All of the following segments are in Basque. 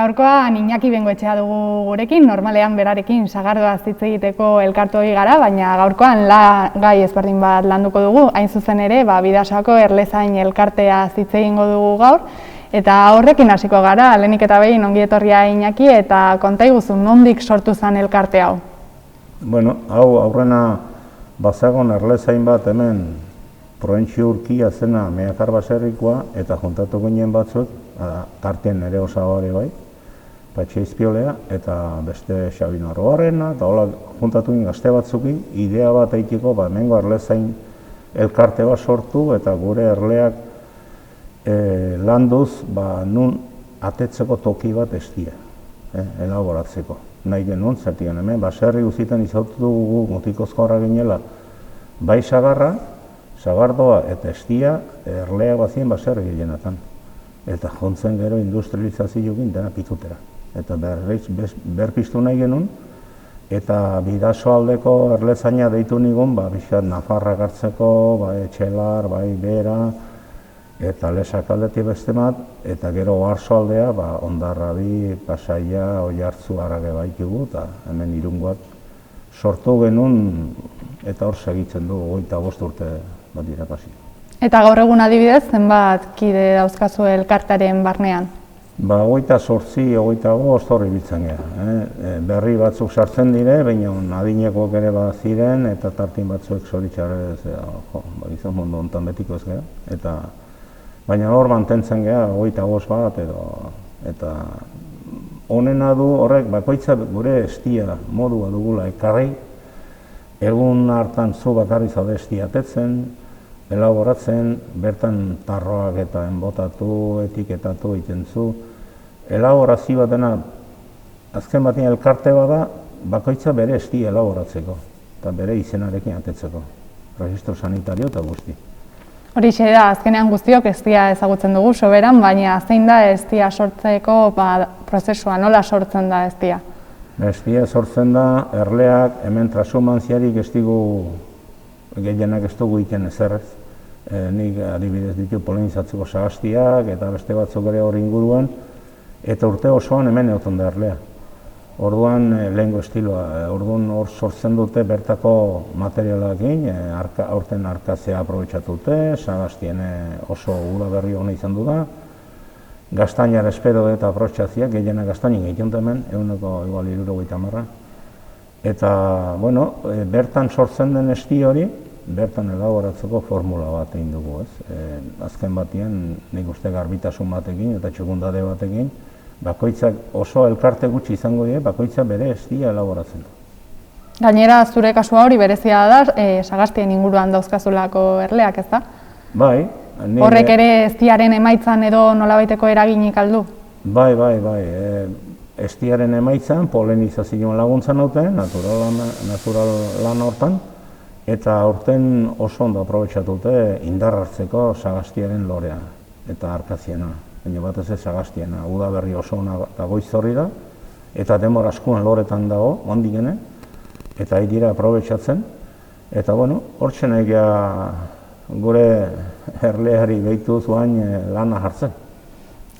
Gaurkoan Iñaki Bengoetxea dugu gurekin, normalean berarekin sagardoaz hitz egiteko elkartu ohi gara, baina gaurkoan gai ezberdin bat landuko dugu. Hain zuzen ere, Bidasoako Erlezain elkartea hitz egingo dugu gaur, eta horrekin hasiko gara, lehenik eta behin ongi etorria Iñaki, eta konta iguzu nondik sortu zen elkarte hau? Bueno, hau aurrena bazagon Erlezain bat hemen Probentzio Urkia zena Meakar baserrikoa, eta juntatu ginen batzuk, tartien nere osagore bai, Patxe Izpiolea, eta beste Xabin Arroarrena, eta hola juntatu ginen gazte batzukin, idea bat eitiko, hemengo Erlezain elkarte bat sortu, eta gure erleak landuz, nun atetzeko toki bat estia, elaboratzeko. Nahi genuen, zertigan hemen, baserri guztietan izautu dugu motikozko horra ginela, bai sagarra, sagardoa eta estia erleak bazien baserri gehienatan. Eta jontzen gero industrializazioekin dena pitutera. Eta berpiztu nahi genuen, eta Bidaso aldeko Erlezaina deitu nigun, bizkat Nafarrak hartzeko, bai Etxelar, bai Bera, eta Lesak aldetik beste bat, eta gero Oarso aldea, Hondarrabi, Pasaia, Oiartzu, Arage baitugu, eta hemen Irungoak sortu genuen, eta hor segitzen du, 25 urte bat irakasi. Eta gaur egun adibidez, zenbat kide dauzkazu elkartearen barnean? 28, 25 horri biltzen gara. Berri batzuk sartzen dire, baina adinekoak ere bat ziren, eta tartin batzuek zoritxarrez, izan mundu honetan betiko ez gara. Baina hor mantentzen gara, 25 bat, eta honena du horrek, bakoitza gure estia modua dugula ekarri, egun hartan zu bakarri zaude estia atetzen, elaboratzen, bertan tarroak eta enbotatu, etiketatu egiten zu. Elaborazio batena, azken batean elkarte bada, bakoitza bere estia elaboratzeko, eta bere izenarekin atetzeko. Registro sanitario eta guzti. Horixe da, azkenean guztiok estia ezagutzen dugu soberan, baina zein da estia sortzeko prozesua, nola sortzen da estia? Estia sortzen da, erleak hemen transumantziarik ez digu, gehienak ez dugu iken ezerrez. Nik adibidez ditu polinizatzeko sagastiak eta beste batzuk ere hor inguruan, eta urte osoan hemen egoten da erlea. Orduan lehengo estiloa, orduan hor sortzen dute bertako materialakin, aurten arkazea aprobetxatu dute, sagastien oso udaberri hona izan du da, gaztainar espero eta aprobetxatziak, gehienak gaztainin egiten hemen, eguneko igual 70. Eta, bueno, bertan sortzen den esti hori, bertan elaboratzeko formula bat egin dugu, ez? Azken batean, nik uste garbitasun batekin eta txukundade batekin, bakoitzak oso elkarte gutxi izango die, bakoitzak bere estia elaboratzen du. Gainera, zure kasua hori berezia da, sagastien inguruan dauzkazulako erleak, ez da? Bai. Horrek ere estiaren emaitzan edo nolabaiteko eraginik aldu? Bai. Estiaren emaitzan, polenizazioan laguntzen duten, natural lan hortan, eta aurten oso ondo aprobetxatu dute indar hartzeko sagastiaren lorea eta arkaziena, baina batez ez sagastiena, udaberri oso ona eta goizorri da, eta denbora askoan loretan dago, ondik gene, eta ari dira aprobetxatzen, eta bueno, hortzen egia gure erleari behitu zuen lana hartzen.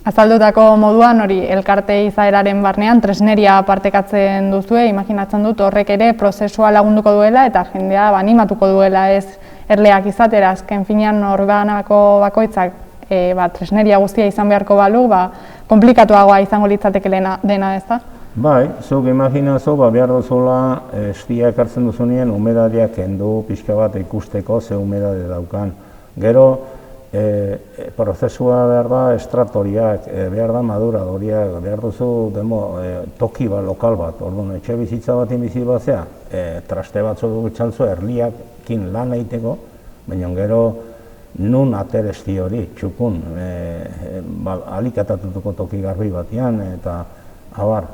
Azaldutako moduan hori elkarte izaeraren barnean tresneria partekatzen duzue, imaginatzen dut horrek ere prozesua lagunduko duela eta jendea animatuko duela ez erleak izatera, azken finean norbanako bakoitzak tresneria guztia izan beharko balu, komplikatuagoa izango litzateke dena, ez da? Bai, zuk imaginazu, behar duzula estia ekartzen duzunien humedadiak kendu pixka bat ikusteko ze humedade daukan. Gero, prozesua behar da estratoriak, behar da maduradoriak, behar duzu toki bat, lokal bat, orduan etxe bizitza bat bizi batzea, traste batzuk gutxaltzu erliakin lan egiteko, baina gero nun ater esti hori, txukun, alikatatutuko toki garbi batean, eta abar.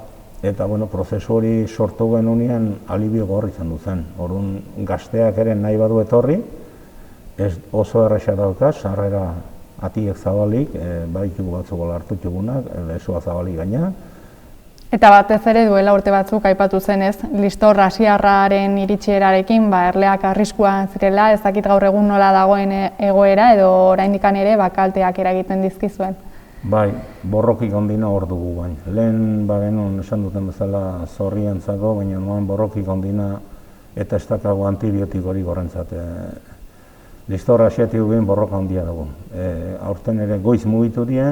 Eta prozesu hori sortu genunean alibio gorri izan duzen. Orduan gazteak ere nahi badu etorri, ez oso erresa dauka, sarrera atiek zabalik, baitugu batzuk hartu txugunak, lezua zabalik gaina. Eta batez ere duela urte batzuk aipatu zenez, listor asiarraren iritsierarekin, erleak arriskuan zirela, ez dakit gaur egun nola dagoen egoera edo oraindik ere kalteak eragiten dizkizuen. Bai, borrokik ondina hor dugu bain. Lehen bagenun esan duten bezala zorrientzako, baina noan borrokik ondina eta ez dakago antibiotikorik horrentzat. Listorra asiatik guen borroka ondia dugu. Aurten ere goiz mugitu die,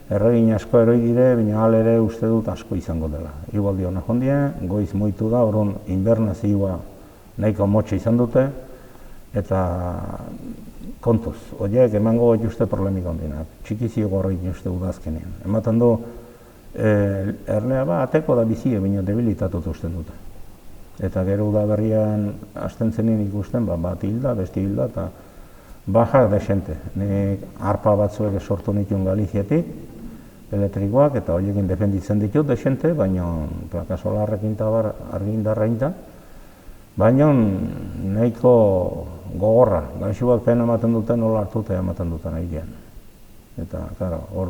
erregin asko eroi dire, baina hal ere uste dut asko izango dela. Igualdi hona jondie, goiz mugitu da, orduan invernazioa nahiko motxe izan dute, eta kontuz, horiek emango juste problemik ondinak, txikizio gorrik juste udazkenean. Ematen du, erlea ateko da bizie, baina debilitatut usten dute. Eta gero udaberrian hasten zenin ikusten, bat hilda, beste hilda, eta bajak desente. Nik arpa batzuek sortu nituen Galiziatik, elektrikoak, eta horiekin defenditzen ditut desente, baina plaka solarrekin eta argindarra inda, baina nahiko gogorra, gaixuak pena ematen duten, nola hartuta ematen duten airean. Eta, claro, hor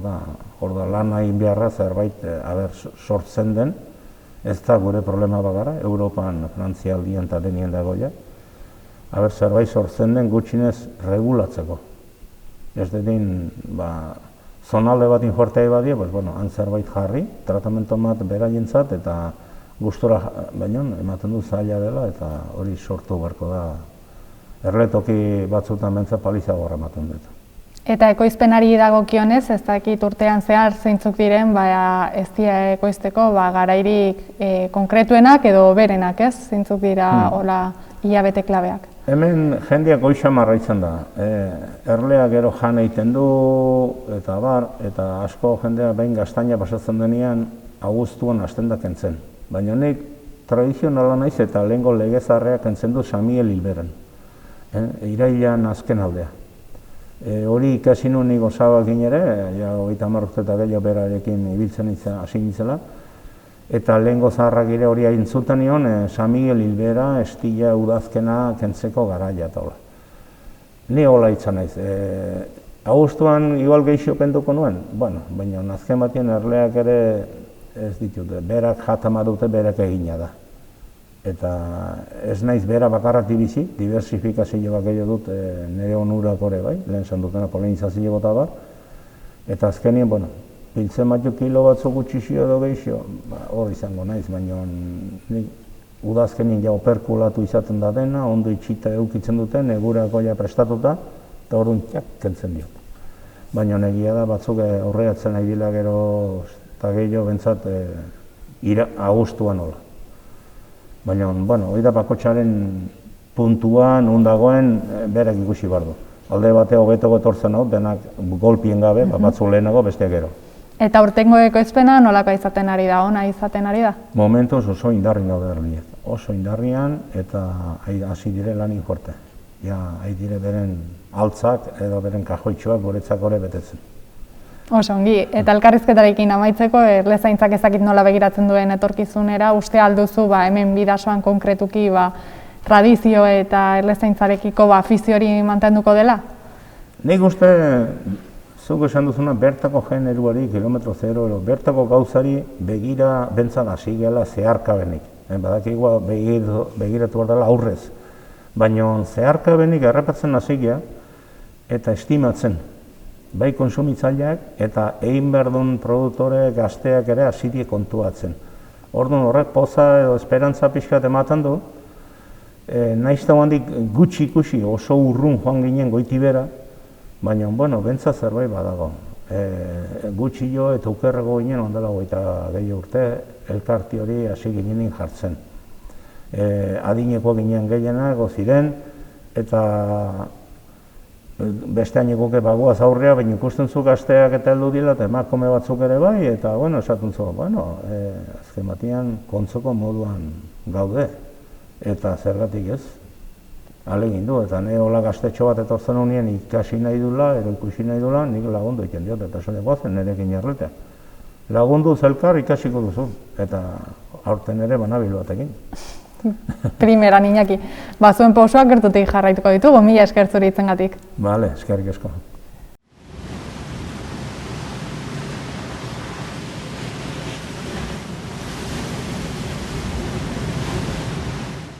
da lan nahi beharra zerbait sortzen den, ez da gure problema bagara, Europan, Frantzia aldien eta denien dagoia, zerbait sortzen den gutxinez regulatzeko. Ez dedin, zonalde bat infuertea badie, han zerbait jarri, tratamentu bat beraientzat, eta gustora, baina ematen du zaila dela, eta hori sortu beharko da. Erletoki batzutan bentza paliza gorra ematen dut. Eta ekoizpenari dagokionez, ez dakit urtean zehar zeintzuk diren, ez dira ekoizteko garairik konkretuenak edo berenak, ez? Zeintzuk dira hola hilabete klabeak. Hemen jendeak goixa marraitzen da. Erlea gero jan egiten du, eta asko jendea behin gaztaina pasatzen denean abuztuan hasten da kentzen. Baina nik tradizionala naiz eta lehengo legezarrea kentzen du Samiel Hilberen. Irailean azken aldea. Hori ikasi nuen nik osabakin ere, 30 urte eta gehiago berarekin ibiltzen hasi nintzela, eta lehengo zaharrak ere hori aintzuten nion, San Miguel Hilbera, estila udazkena kentzeko garaia eta hola. Ni hola itzan naiz. Agustuan igual gehiago kenduko nuen, baina azken batien erleak ere ez ditut, berak jatama dute berak egina da. Eta ez naiz bera bakarrak dibizi, diversifikazio bat gehiago dut nire onurak ore bai, lehen esan dutena polinizazio bota da. Eta azkenien, piltzen batzu kilo batzuk gutxixio edo gehiago, hor izango naiz, baina udazkenien jau perkulatu izaten da dena, ondo itxita eukitzen duten, egurako ja prestatuta, eta hor kentzen diot. Baina egia da batzuk aurreatzen nahi dila gero eta gehiago bentsat agustuan hola. Baina, hori da bakotxaren puntuan, dagoen, berak ikusi behar du. Alde bateo hobeto etortzen hau, denak golpien gabe, batzu lehenago, beste gero. Eta urtengo ekoizpena nolako izaten ari da, ona izaten ari da? Momentuz oso indarrian daude erliek. Oso indarrian eta hasi dire lanik fuerte. Hai dire beren altzak edo beren kajoitxoak guretzak ore betetzen. Oso ongi, eta elkarrizketarekin amaitzeko, erlezaintzak ezakit nola begiratzen duen etorkizunera, uste alduzu hemen bidasoan konkretuki tradizio eta erlezaintzarekiko afizio hori mantenduko dela? Nik uste, zuk esan duzuna, bertako generuari, kilometro zero, bertako gauzari begira bentzan hasi gela zeharkabenik. Badakigua begiratu behar dela aurrez. Baina zeharkabenik errepatzen hasi gea eta estimatzen. Bai konsumitzaileak eta egin behar duen produktore gazteak ere hasirie kontuatzen. Orduan horrek poza edo esperantza pixkat ematen du, nahiz da handik gutxi ikusi oso urrun joan ginen goiti bera, baina, bentsa zerbait badago. Gutxi jo eta ukerrego ginen ondela goita gehi urte, elkarti hori hasi ginen jartzen. Adineko ginen gehienak ziren, eta beste hainikoke bagoaz aurrea, baina ikusten zu gazteak eta heldu dila, eta emakume batzuk ere bai, eta, esaten zu, azken batean kontzoko moduan gaude, eta zergatik ez, alegin du, eta ne hola gaztetxo bat etortzen honien ikasi nahi dula, edo ikusi nahi dula, nik lagundu egiten diot, eta esan goazen nerekin jarretea. Lagundu zelkar ikasiko duzu, eta aurten ere banabil batekin. Primeran, Iñaki. Zuen pausoak gertutik jarraituko ditugu, mila esker zuri itzengatik. Bale, eskerrik asko.